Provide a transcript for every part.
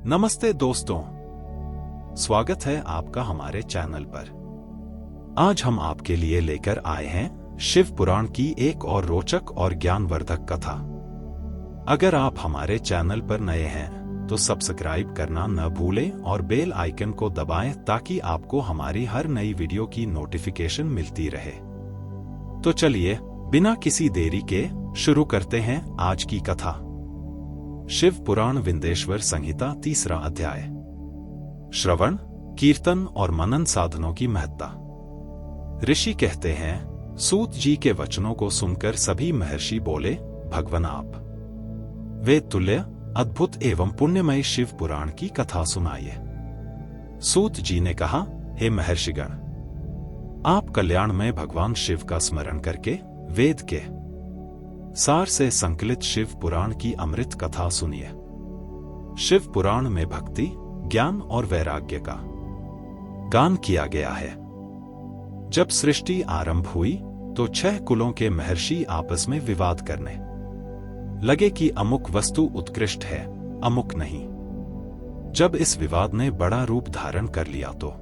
नमस्ते दोस्तों, स्वागत है आपका हमारे चैनल पर। आज हम आपके लिए लेकर आए हैं शिव पुराण की एक और रोचक और ज्ञानवर्धक कथा। अगर आप हमारे चैनल पर नए हैं तो सब्सक्राइब करना न भूलें और बेल आइकन को दबाएं ताकि आपको हमारी हर नई वीडियो की नोटिफिकेशन मिलती रहे। तो चलिए बिना किसी देरी के शुरू करते हैं आज की कथा। शिव पुराण विंदेश्वर संहिता 3रा अध्याय। श्रवण, कीर्तन और मनन साधनों की महत्ता। ऋषि कहते हैं, सूत जी के वचनों को सुनकर सभी महर्षि बोले, भगवान आप वेद तुल्य अद्भुत एवं पुण्यमय शिव पुराण की कथा सुनाइए। सूत जी ने कहा, हे महर्षिगण, आप कल्याणमय भगवान शिव का स्मरण करके वेद के सार से संकलित शिव पुराण की अमृत कथा सुनिए। शिव पुराण में भक्ति, ज्ञान और वैराग्य का गान किया गया है। जब सृष्टि आरंभ हुई तो 6 कुलों के महर्षि आपस में विवाद करने लगे कि अमुक वस्तु उत्कृष्ट है, अमुक नहीं। जब इस विवाद ने बड़ा रूप धारण कर लिया तो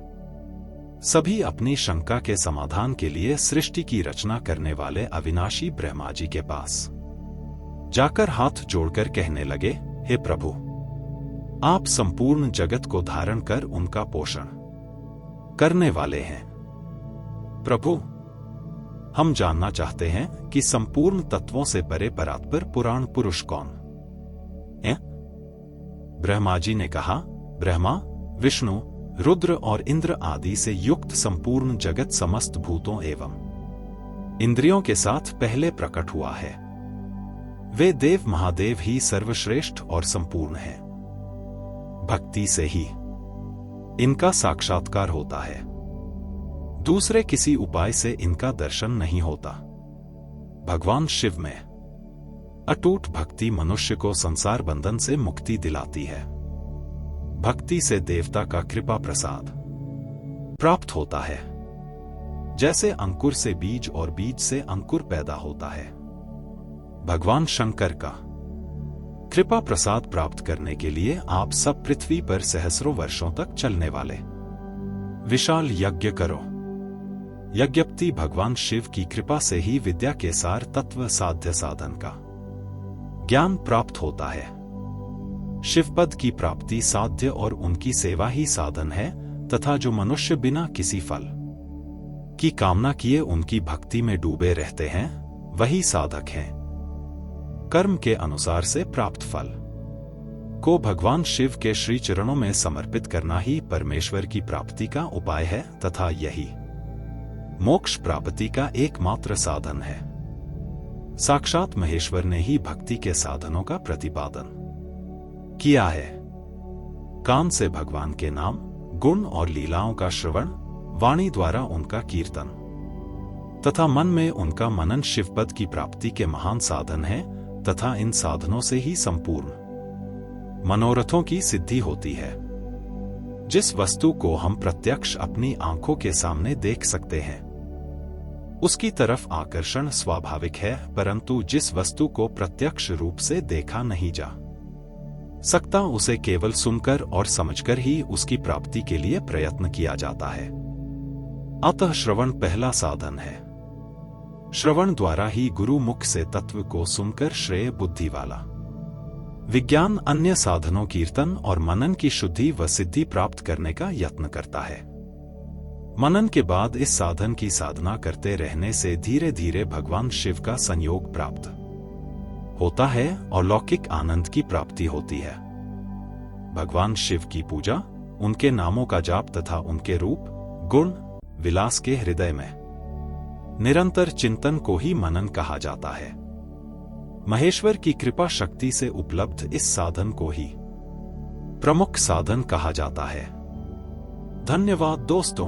सभी अपनी शंका के समाधान के लिए सृष्टि की रचना करने वाले अविनाशी ब्रह्मा जी के पास जाकर हाथ जोड़कर कहने लगे, हे प्रभु, आप संपूर्ण जगत को धारण कर उनका पोषण करने वाले हैं। प्रभु, हम जानना चाहते हैं कि संपूर्ण तत्वों से परे परात्पर पुराण पुरुष कौन है? ब्रह्मा जी ने कहा, ब्रह्मा, विष्णु, रुद्र और इंद्र आदि से युक्त संपूर्ण जगत समस्त भूतों एवं इंद्रियों के साथ पहले प्रकट हुआ है। वे देव महादेव ही सर्वश्रेष्ठ और संपूर्ण हैं। भक्ति से ही इनका साक्षात्कार होता है, दूसरे किसी उपाय से इनका दर्शन नहीं होता। भगवान शिव में अटूट भक्ति मनुष्य को संसार बंधन से मुक्ति दिलाती है। भक्ति से देवता का कृपा प्रसाद प्राप्त होता है। जैसे अंकुर से बीज और बीज से अंकुर पैदा होता है। भगवान शंकर का कृपा प्रसाद प्राप्त करने के लिए आप सब पृथ्वी पर सहस्रों वर्षों तक चलने वाले विशाल यज्ञ करो। यज्ञप्ति भगवान शिव की कृपा से ही विद्या के सार तत्व साध्य साधन का ज्ञान प्राप्त होता है। शिवपद की प्राप्ति साध्य और उनकी सेवा ही साधन है तथा जो मनुष्य बिना किसी फल की कामना किए उनकी भक्ति में डूबे रहते हैं वही साधक हैं। कर्म के अनुसार से प्राप्त फल को भगवान शिव के श्री चरणों में समर्पित करना ही परमेश्वर की प्राप्ति का उपाय है तथा यही मोक्ष प्राप्ति का एकमात्र साधन है। साक्षात महेश्वर ने ही भक्ति के साधनों का प्रतिपादन किया है। कान से भगवान के नाम, गुण और लीलाओं का श्रवण, वाणी द्वारा उनका कीर्तन तथा मन में उनका मनन शिवपद की प्राप्ति के महान साधन है तथा इन साधनों से ही संपूर्ण मनोरथों की सिद्धि होती है। जिस वस्तु को हम प्रत्यक्ष अपनी आंखों के सामने देख सकते हैं उसकी तरफ आकर्षण स्वाभाविक है, परंतु जिस वस्तु को प्रत्यक्ष रूप से देखा नहीं जा सकता उसे केवल सुनकर और समझकर ही उसकी प्राप्ति के लिए प्रयत्न किया जाता है। अतः श्रवण पहला साधन है। श्रवण द्वारा ही गुरु मुख से तत्व को सुनकर श्रेय बुद्धि वाला विज्ञान अन्य साधनों कीर्तन और मनन की शुद्धि व सिद्धि प्राप्त करने का यत्न करता है। मनन के बाद इस साधन की साधना करते रहने से धीरे धीरे भगवान शिव का संयोग प्राप्त होता है और लौकिक आनंद की प्राप्ति होती है। भगवान शिव की पूजा, उनके नामों का जाप तथा उनके रूप, गुण, विलास के हृदय में निरंतर चिंतन को ही मनन कहा जाता है। महेश्वर की कृपा शक्ति से उपलब्ध इस साधन को ही प्रमुख साधन कहा जाता है। धन्यवाद दोस्तों।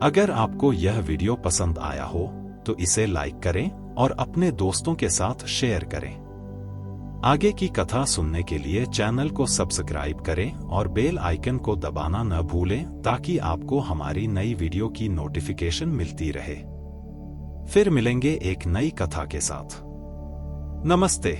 अगर आपको यह वीडियो पसंद आया हो तो इसे लाइक करें और अपने दोस्तों के साथ शेयर करें। आगे की कथा सुनने के लिए चैनल को सब्सक्राइब करें और बेल आइकन को दबाना न भूलें ताकि आपको हमारी नई वीडियो की नोटिफिकेशन मिलती रहे। फिर मिलेंगे एक नई कथा के साथ। नमस्ते।